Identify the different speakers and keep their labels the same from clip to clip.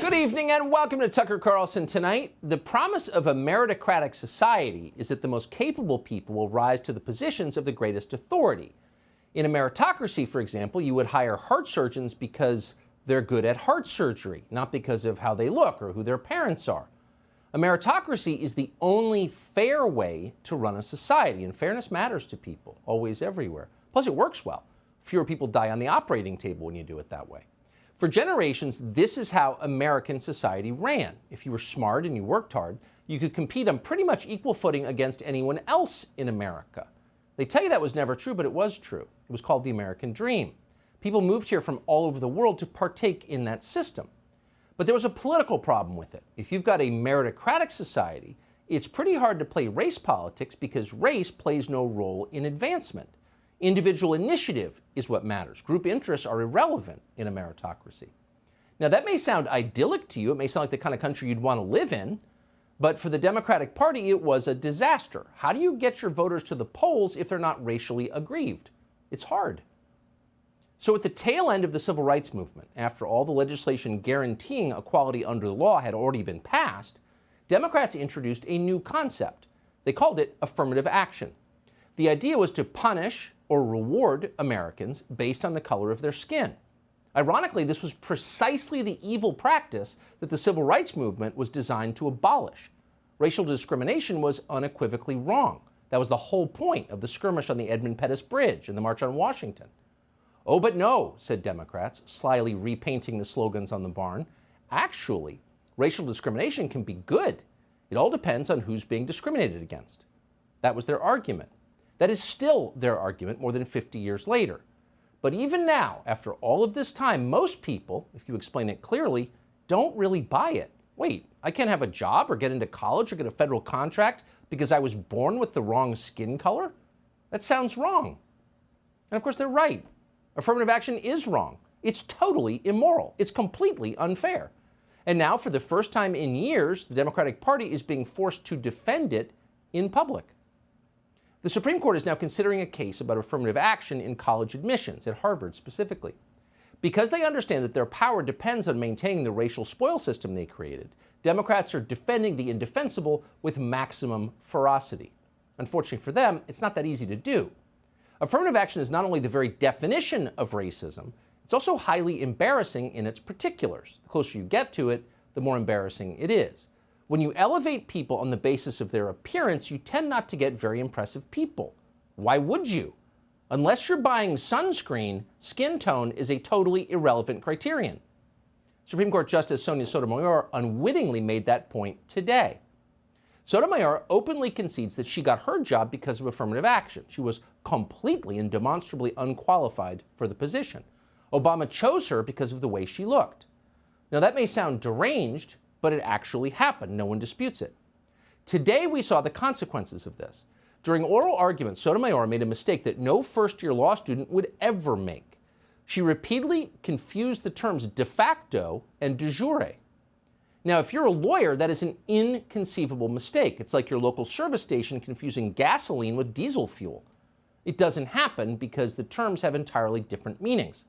Speaker 1: Good evening and welcome to Tucker Carlson Tonight. The promise of a meritocratic society is that the most capable people will rise to the positions of the greatest authority. In a meritocracy, for example, you would hire heart surgeons because they're good at heart surgery, not because of how they look or who their parents are. A meritocracy is the only fair way to run a society, and fairness matters to people, always, everywhere. Plus, it works well. Fewer people die on the operating table when you do it that way. For generations, this is how American society ran. If you were smart and you worked hard, you could compete on pretty much equal footing against anyone else in America. They tell you that was never true, but it was true. It was called the American dream. People moved here from all over the world to partake in that system. But there was a political problem with it. If you've got a meritocratic society, it's pretty hard to play race politics because race plays no role in advancement. Individual initiative is what matters. Group interests are irrelevant in a meritocracy. Now, that may sound idyllic to you. It may sound like the kind of country you'd want to live in. But for the Democratic Party, it was a disaster. How do you get your voters to the polls if they're not racially aggrieved? It's hard. So at the tail end of the civil rights movement, after all the legislation guaranteeing equality under the law had already been passed, Democrats introduced a new concept. They called it affirmative action. The idea was to punish or reward Americans based on the color of their skin. Ironically, this was precisely the evil practice that the civil rights movement was designed to abolish. Racial discrimination was unequivocally wrong. That was the whole point of the skirmish on the Edmund Pettus Bridge and the March on Washington. Oh, but no, said Democrats, slyly repainting the slogans on the barn. Actually, racial discrimination can be good. It all depends on who's being discriminated against. That was their argument. That is still their argument more than 50 years later. But even now, after all of this time, most people, if you explain it clearly, don't really buy it. Wait, I can't have a job or get into college or get a federal contract because I was born with the wrong skin color? That sounds wrong. And of course, they're right. Affirmative action is wrong. It's totally immoral. It's completely unfair. And now, for the first time in years, the Democratic Party is being forced to defend it in public. The Supreme Court is now considering a case about affirmative action in college admissions, at Harvard specifically. Because they understand that their power depends on maintaining the racial spoil system they created, Democrats are defending the indefensible with maximum ferocity. Unfortunately for them, it's not that easy to do. Affirmative action is not only the very definition of racism, it's also highly embarrassing in its particulars. The closer you get to it, the more embarrassing it is. When you elevate people on the basis of their appearance, you tend not to get very impressive people. Why would you? Unless you're buying sunscreen, skin tone is a totally irrelevant criterion. Supreme Court Justice Sonia Sotomayor unwittingly made that point today. Sotomayor openly concedes that she got her job because of affirmative action. She was completely and demonstrably unqualified for the position. Obama chose her because of the way she looked. Now, that may sound deranged, but it actually happened. No one disputes it. Today, we saw the consequences of this. During oral arguments, Sotomayor made a mistake that no first-year law student would ever make. She repeatedly confused the terms de facto and de jure. Now, if you're a lawyer, that is an inconceivable mistake. It's like your local service station confusing gasoline with diesel fuel. It doesn't happen because the terms have entirely different meanings.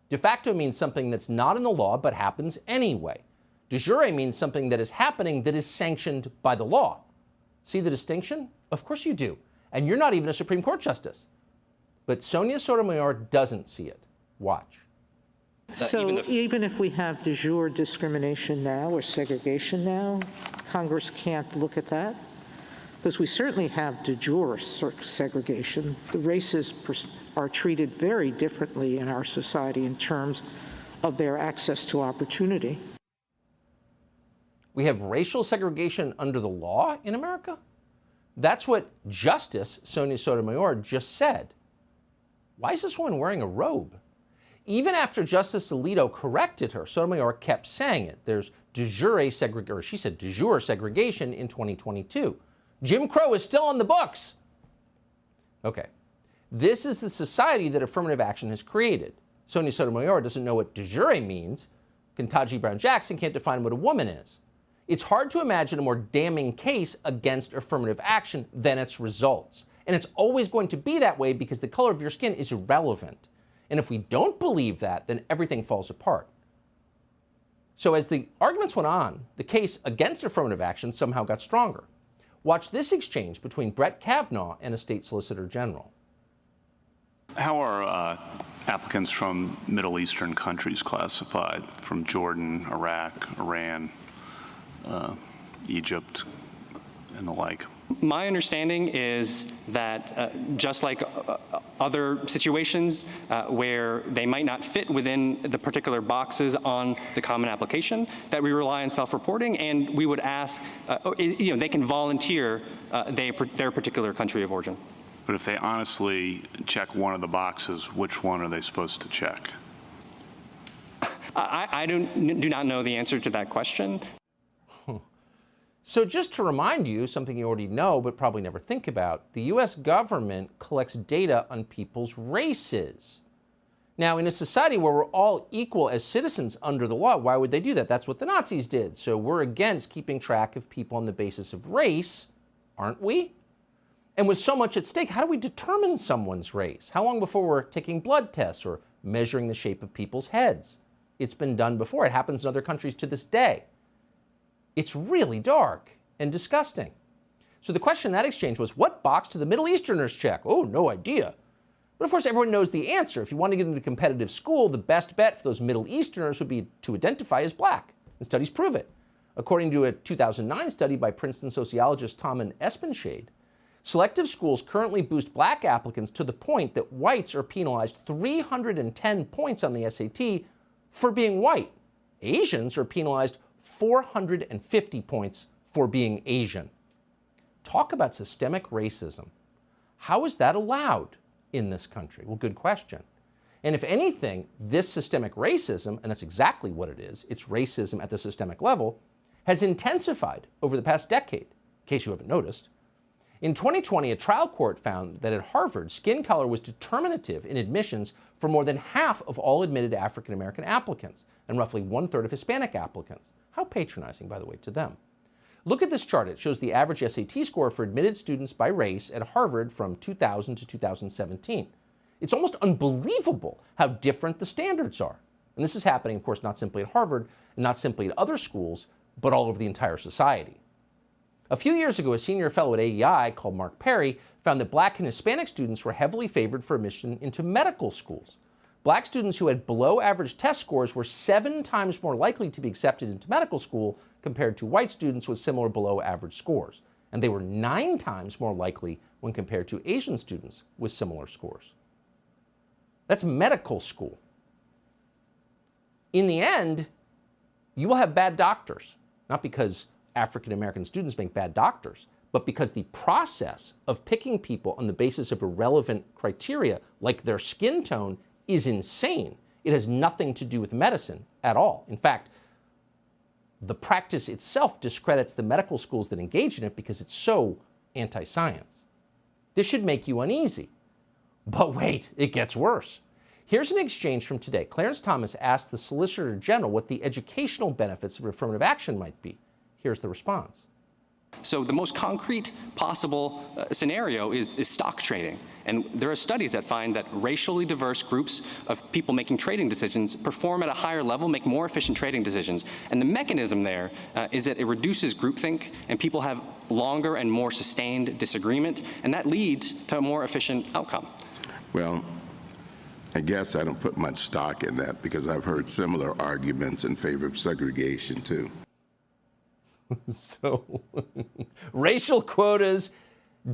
Speaker 1: De facto means something that's not in the law but happens anyway. De jure means something that is happening that is sanctioned by the law. See the distinction? Of course you do. And you're not even a Supreme Court justice. But Sonia Sotomayor doesn't see it. Watch.
Speaker 2: So even if we have de jure discrimination now or segregation now, Congress can't look at that? Because we certainly have de jure segregation. The races are treated very differently in our society in terms of their access to opportunity.
Speaker 1: We have racial segregation under the law in America? That's what Justice Sonia Sotomayor just said. Why is this woman wearing a robe? Even after Justice Alito corrected her, Sotomayor kept saying it. There's de jure segregation, or she said de jure segregation in 2022. Jim Crow is still on the books. Okay. This is the society that affirmative action has created. Sonia Sotomayor doesn't know what de jure means. Ketanji Brown Jackson can't define what a woman is. It's hard to imagine a more damning case against affirmative action than its results. And it's always going to be that way because the color of your skin is irrelevant. And if we don't believe that, then everything falls apart. So as the arguments went on, the case against affirmative action somehow got stronger. Watch this exchange between Brett Kavanaugh and a state solicitor general.
Speaker 3: How are applicants from Middle Eastern countries classified, from Jordan, Iraq, Iran, Egypt, and the like?
Speaker 4: My understanding is that just like other situations where they might not fit within the particular boxes on the common application, that we rely on self-reporting, and we would ask, they can volunteer their particular country of origin.
Speaker 3: But if they honestly check one of the boxes, which one are they supposed to check?
Speaker 4: I do not know the answer to that question.
Speaker 1: So just to remind you, something you already know but probably never think about, the US government collects data on people's races. Now, in a society where we're all equal as citizens under the law, why would they do that? That's what the Nazis did. So we're against keeping track of people on the basis of race, aren't we? And with so much at stake, how do we determine someone's race? How long before we're taking blood tests or measuring the shape of people's heads? It's been done before. It happens in other countries to this day. It's really dark and disgusting. So the question in that exchange was, what box do the Middle Easterners check? Oh, no idea. But of course, everyone knows the answer. If you want to get into a competitive school, the best bet for those Middle Easterners would be to identify as black. And studies prove it. According to a 2009 study by Princeton sociologist Tom Espenshade, selective schools currently boost black applicants to the point that whites are penalized 310 points on the SAT for being white. Asians are penalized 450 points for being Asian. Talk about systemic racism. How is that allowed in this country? Well, good question. And if anything, this systemic racism, and that's exactly what it is, it's racism at the systemic level, has intensified over the past decade, in case you haven't noticed. In 2020, a trial court found that at Harvard, skin color was determinative in admissions for more than half of all admitted African American applicants and roughly 1/3 of Hispanic applicants. How patronizing, by the way, to them. Look at this chart. It shows the average SAT score for admitted students by race at Harvard from 2000 to 2017. It's almost unbelievable how different the standards are. And this is happening, of course, not simply at Harvard and not simply at other schools, but all over the entire society. A few years ago, a senior fellow at AEI called Mark Perry found that black and Hispanic students were heavily favored for admission into medical schools. Black students who had below average test scores were 7 times more likely to be accepted into medical school compared to white students with similar below average scores. And they were 9 times more likely when compared to Asian students with similar scores. That's medical school. In the end, you will have bad doctors, not because African American students make bad doctors, but because the process of picking people on the basis of irrelevant criteria, like their skin tone, is insane. It has nothing to do with medicine at all. In fact, the practice itself discredits the medical schools that engage in it because it's so anti-science. This should make you uneasy. But wait, it gets worse. Here's an exchange from today. Clarence Thomas asked the Solicitor General what the educational benefits of affirmative action might be. Here's the response.
Speaker 4: So the most concrete possible scenario is stock trading. And there are studies that find that racially diverse groups of people making trading decisions perform at a higher level, make more efficient trading decisions. And the mechanism there is that it reduces groupthink and people have longer and more sustained disagreement, and that leads to a more efficient outcome.
Speaker 5: Well, I guess I don't put much stock in that because I've heard similar arguments in favor of segregation too.
Speaker 1: So, racial quotas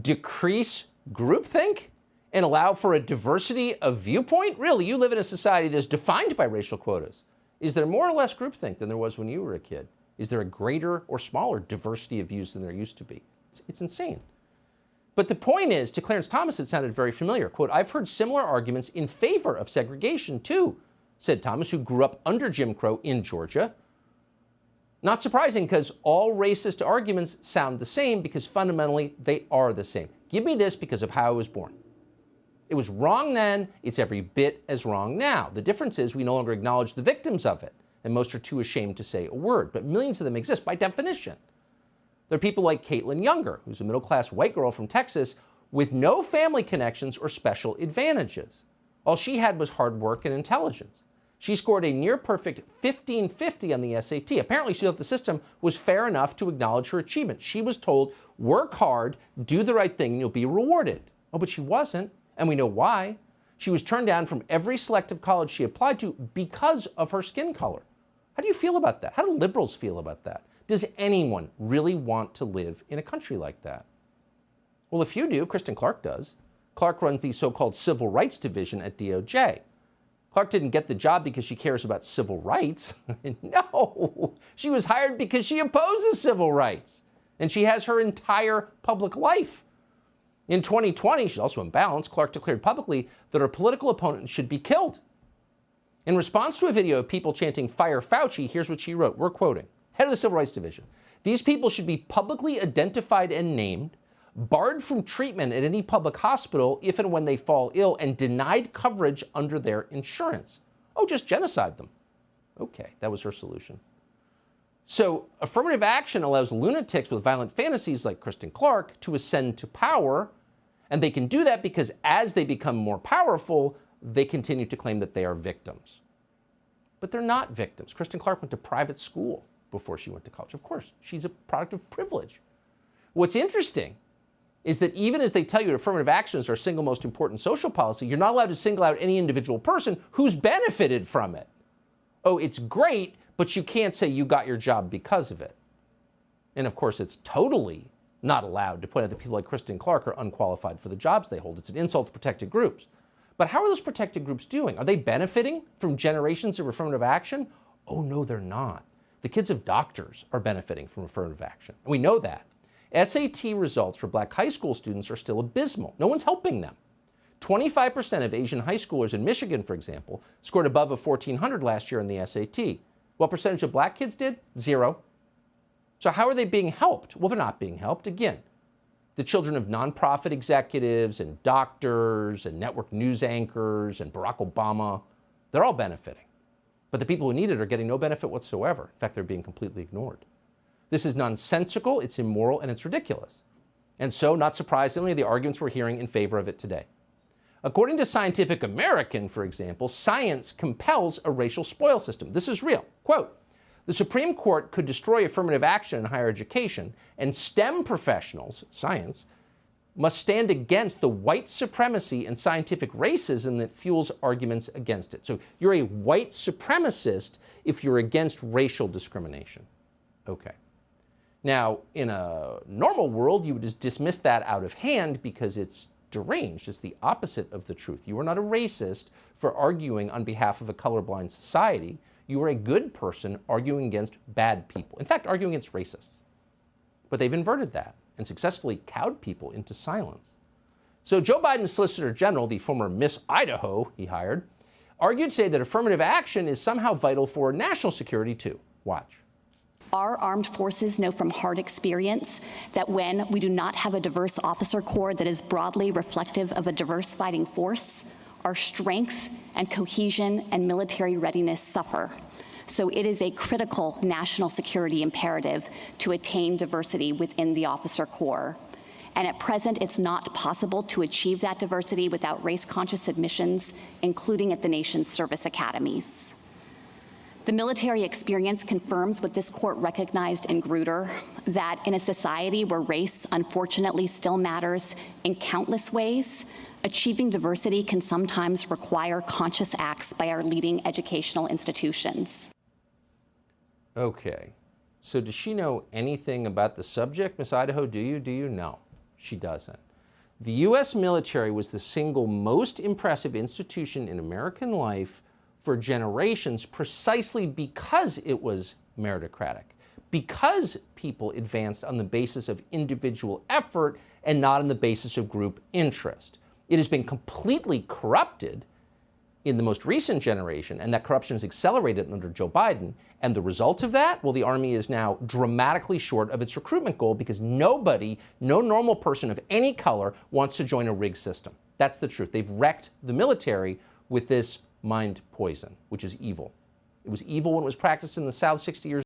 Speaker 1: decrease groupthink and allow for a diversity of viewpoint? Really, you live in a society that's defined by racial quotas. Is there more or less groupthink than there was when you were a kid? Is there a greater or smaller diversity of views than there used to be? It's insane. But the point is, to Clarence Thomas, it sounded very familiar. Quote, I've heard similar arguments in favor of segregation too, said Thomas, who grew up under Jim Crow in Georgia. Not surprising, because all racist arguments sound the same because fundamentally they are the same. Give me this because of how I was born. It was wrong then, it's every bit as wrong now. The difference is we no longer acknowledge the victims of it, and most are too ashamed to say a word, but millions of them exist by definition. There are people like Caitlin Younger, who's a middle-class white girl from Texas with no family connections or special advantages. All she had was hard work and intelligence. She scored a near-perfect 1550 on the SAT. Apparently, she thought the system was fair enough to acknowledge her achievement. She was told, work hard, do the right thing, and you'll be rewarded. Oh, but she wasn't, and we know why. She was turned down from every selective college she applied to because of her skin color. How do you feel about that? How do liberals feel about that? Does anyone really want to live in a country like that? Well, if you do, Kristen Clark does. Clark runs the so-called Civil Rights Division at DOJ. Clark didn't get the job because she cares about civil rights. No, she was hired because she opposes civil rights. And she has her entire public life. In 2020, she's also imbalanced, Clark declared publicly that her political opponent should be killed. In response to a video of people chanting, "Fire Fauci," here's what she wrote. We're quoting. Head of the Civil Rights Division. "These people should be publicly identified and named, barred from treatment at any public hospital if and when they fall ill, and denied coverage under their insurance." Oh, just genocide them. Okay, that was her solution. So affirmative action allows lunatics with violent fantasies like Kristen Clark to ascend to power, and they can do that because as they become more powerful, they continue to claim that they are victims. But they're not victims. Kristen Clark went to private school before she went to college. Of course, she's a product of privilege. What's interesting is that even as they tell you that affirmative action is our single most important social policy, you're not allowed to single out any individual person who's benefited from it. Oh, it's great, but you can't say you got your job because of it. And of course, it's totally not allowed to point out that people like Kristen Clark are unqualified for the jobs they hold. It's an insult to protected groups. But how are those protected groups doing? Are they benefiting from generations of affirmative action? Oh, no, they're not. The kids of doctors are benefiting from affirmative action. And we know that. SAT results for black high school students are still abysmal. No one's helping them. 25% of Asian high schoolers in Michigan, for example, scored above a 1400 last year in the SAT. What percentage of black kids did? 0. So how are they being helped? Well, they're not being helped. Again, the children of nonprofit executives and doctors and network news anchors and Barack Obama, they're all benefiting. But the people who need it are getting no benefit whatsoever. In fact, they're being completely ignored. This is nonsensical, it's immoral, and it's ridiculous. And so, not surprisingly, the arguments we're hearing in favor of it today. According to Scientific American, for example, science compels a racial spoil system. This is real. Quote, "The Supreme Court could destroy affirmative action in higher education, and STEM professionals, science, must stand against the white supremacy and scientific racism that fuels arguments against it." So you're a white supremacist if you're against racial discrimination. Okay. Now, in a normal world, you would just dismiss that out of hand because it's deranged. It's the opposite of the truth. You are not a racist for arguing on behalf of a colorblind society. You are a good person arguing against bad people. In fact, arguing against racists. But they've inverted that and successfully cowed people into silence. So Joe Biden's Solicitor General, the former Miss Idaho he hired, argued today that affirmative action is somehow vital for national security too. Watch.
Speaker 6: Our armed forces know from hard experience that when we do not have a diverse officer corps that is broadly reflective of a diverse fighting force, our strength and cohesion and military readiness suffer. So it is a critical national security imperative to attain diversity within the officer corps. And at present, it's not possible to achieve that diversity without race-conscious admissions, including at the nation's service academies. The military experience confirms what this court recognized in Grutter, that in a society where race unfortunately still matters in countless ways, achieving diversity can sometimes require conscious acts by our leading educational institutions.
Speaker 1: Okay, so does she know anything about the subject, Miss Idaho? Do you? No, she doesn't. The U.S. military was the single most impressive institution in American life for generations precisely because it was meritocratic, because people advanced on the basis of individual effort and not on the basis of group interest. It has been completely corrupted in the most recent generation, and that corruption has accelerated under Joe Biden. And the result of that, well, the Army is now dramatically short of its recruitment goal because nobody, no normal person of any color wants to join a rigged system. That's the truth. They've wrecked the military with this mind poison, which is evil. It was evil when it was practiced in the South 60 years